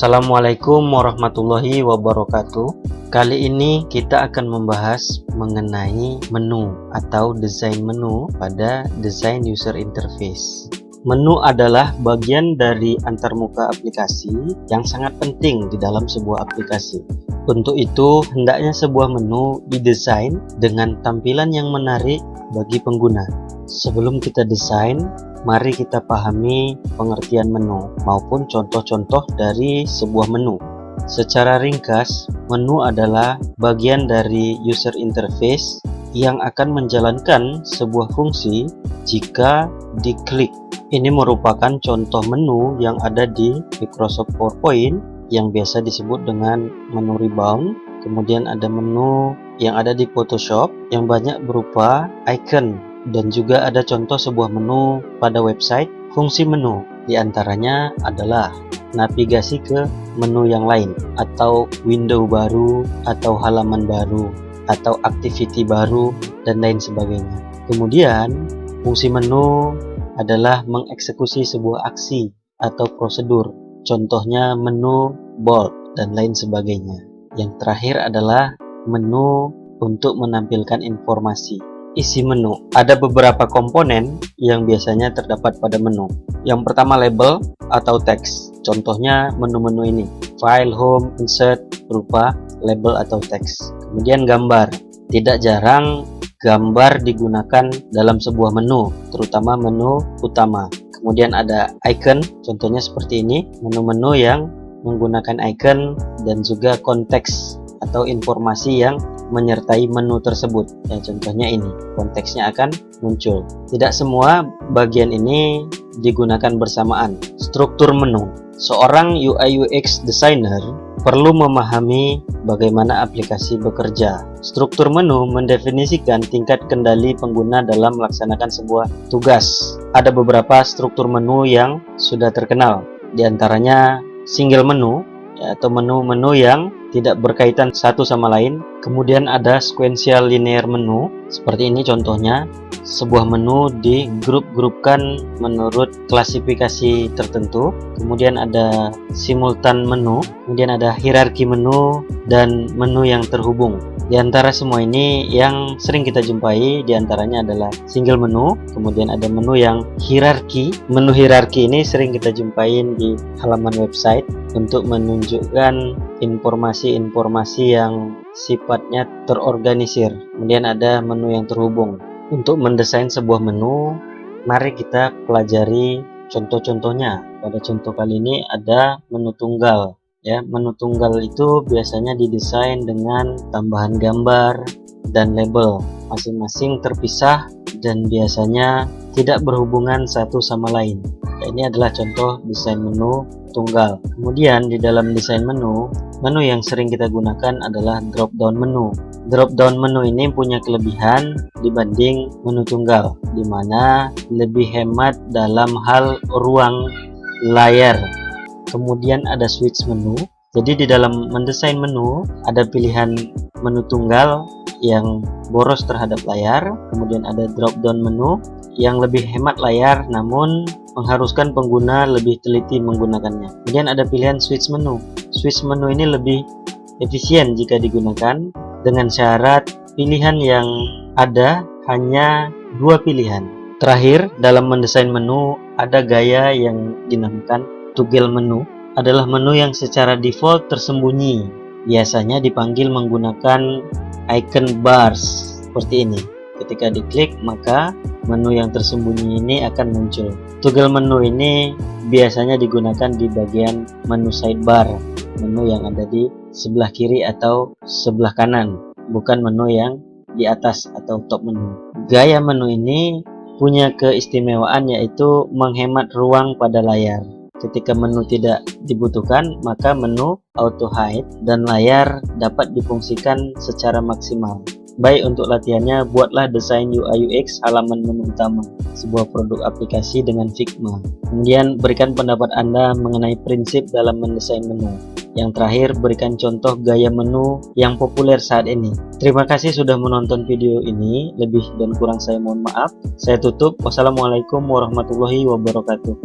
Assalamualaikum warahmatullahi wabarakatuh. Kali ini kita akan membahas mengenai menu atau desain menu pada desain user interface. Menu adalah bagian dari antarmuka aplikasi yang sangat penting di dalam sebuah aplikasi. Untuk itu, hendaknya sebuah menu didesain dengan tampilan yang menarik bagi pengguna. Sebelum kita desain, mari kita pahami pengertian menu maupun contoh-contoh dari sebuah menu. Secara ringkas, menu adalah bagian dari user interface yang akan menjalankan sebuah fungsi jika diklik. Ini merupakan contoh menu yang ada di Microsoft PowerPoint yang biasa disebut dengan menu rebound. Kemudian ada menu yang ada di Photoshop yang banyak berupa icon, dan juga ada contoh sebuah menu pada website. Fungsi menu diantaranya adalah navigasi ke menu yang lain, atau window baru, atau halaman baru, atau activity baru, dan lain sebagainya. Kemudian fungsi menu adalah mengeksekusi sebuah aksi atau prosedur, contohnya menu bold dan lain sebagainya. Yang terakhir adalah menu untuk menampilkan informasi. Isi menu, ada beberapa komponen yang biasanya terdapat pada menu. Yang pertama label atau teks, contohnya menu-menu ini, file, home, insert, berupa label atau teks. Kemudian gambar, tidak jarang gambar digunakan dalam sebuah menu, terutama menu utama. Kemudian ada icon, contohnya seperti ini, menu-menu yang menggunakan icon, dan juga konteks atau informasi yang menyertai menu tersebut. Ya, contohnya ini, konteksnya akan muncul. Tidak semua bagian ini digunakan bersamaan. Struktur menu. Seorang UI UX designer perlu memahami bagaimana aplikasi bekerja. Struktur menu mendefinisikan tingkat kendali pengguna dalam melaksanakan sebuah tugas. Ada beberapa struktur menu yang sudah terkenal, diantaranya single menu, atau menu-menu yang tidak berkaitan satu sama lain. Kemudian ada sequential linear menu, seperti ini contohnya, sebuah menu digrup-grupkan menurut klasifikasi tertentu. Kemudian ada simultan menu, kemudian ada hierarki menu, dan menu yang terhubung. Di antara semua ini yang sering kita jumpai diantaranya adalah single menu, kemudian ada menu yang hierarki. Menu hierarki ini sering kita jumpai di halaman website untuk menunjukkan informasi-informasi yang sifatnya terorganisir. Kemudian ada menu yang terhubung. Untuk mendesain sebuah menu, mari kita pelajari contoh-contohnya. Pada contoh kali ini ada menu tunggal. Ya, menu tunggal itu biasanya didesain dengan tambahan gambar dan label, masing-masing terpisah dan biasanya tidak berhubungan satu sama lain. Ya, ini adalah contoh desain menu tunggal. Kemudian di dalam desain menu yang sering kita gunakan adalah drop down menu. Drop down menu ini punya kelebihan dibanding menu tunggal, di mana lebih hemat dalam hal ruang layar. Kemudian ada switch menu. Jadi di dalam mendesain menu ada pilihan menu tunggal yang boros terhadap layar, kemudian ada drop down menu yang lebih hemat layar namun mengharuskan pengguna lebih teliti menggunakannya. Kemudian ada pilihan switch menu. Switch menu ini lebih efisien jika digunakan dengan syarat pilihan yang ada hanya dua pilihan. Terakhir, dalam mendesain menu ada gaya yang dinamakan toggle menu, adalah menu yang secara default tersembunyi. Biasanya dipanggil menggunakan icon bars seperti ini. Ketika diklik, maka menu yang tersembunyi ini akan muncul. Toggle menu ini biasanya digunakan di bagian menu sidebar, menu yang ada di sebelah kiri atau sebelah kanan, bukan menu yang di atas atau top menu. Gaya menu ini punya keistimewaan yaitu menghemat ruang pada layar. Ketika menu tidak dibutuhkan, maka menu auto hide dan layar dapat difungsikan secara maksimal. Baik, untuk latihannya, buatlah desain UI UX halaman menu utama sebuah produk aplikasi dengan Figma. Kemudian berikan pendapat Anda mengenai prinsip dalam mendesain menu. Yang terakhir, berikan contoh gaya menu yang populer saat ini. Terima kasih sudah menonton video ini. Lebih dan kurang saya mohon maaf. Saya tutup. Wassalamualaikum warahmatullahi wabarakatuh.